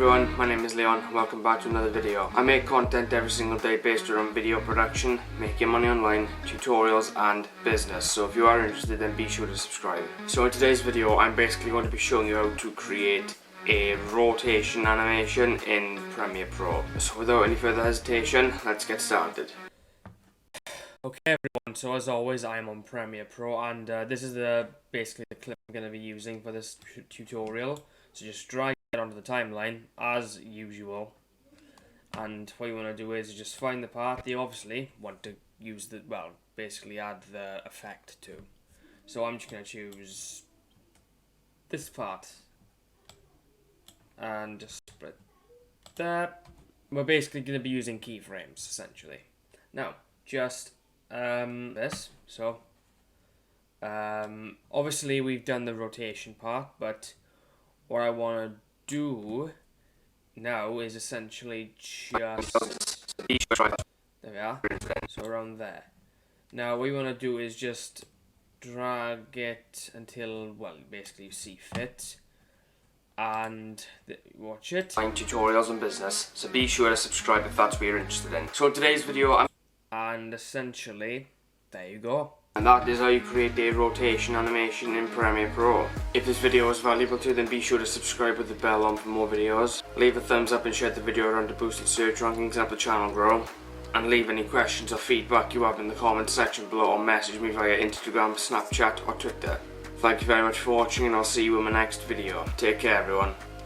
everyone, my name is Leon. Welcome back to another video. I make content every single day based around video production, making money online, tutorials and business. So if you are interested, then be sure to subscribe. So in today's video, I'm basically going to be showing you how to create a rotation animation in Premiere Pro. So without any further hesitation, let's get started. Okay everyone, so as always I am on Premiere Pro and this is basically the clip I'm going to be using for this tutorial. So just drag it onto the timeline as usual, and what you want to do is just find the part that you obviously want to use basically add the effect to. So I'm just going to choose this part and just spread that. We're basically going to be using keyframes essentially. Now just this, so obviously we've done the rotation part, but what I want to do now is essentially just, there we are, so around there. Now what you want to do is just drag it until, well, basically you see fit, and watch it. Tutorials on business, so be sure to subscribe if that's what you're interested in. So in today's video, and essentially, there you go. And that is how you create a rotation animation in Premiere Pro. If this video was valuable to you, then be sure to subscribe with the bell on for more videos. Leave a thumbs up and share the video around to boost its search rankings and help the channel grow. And leave any questions or feedback you have in the comments section below, or message me via Instagram, Snapchat or Twitter. Thank you very much for watching, and I'll see you in my next video. Take care everyone.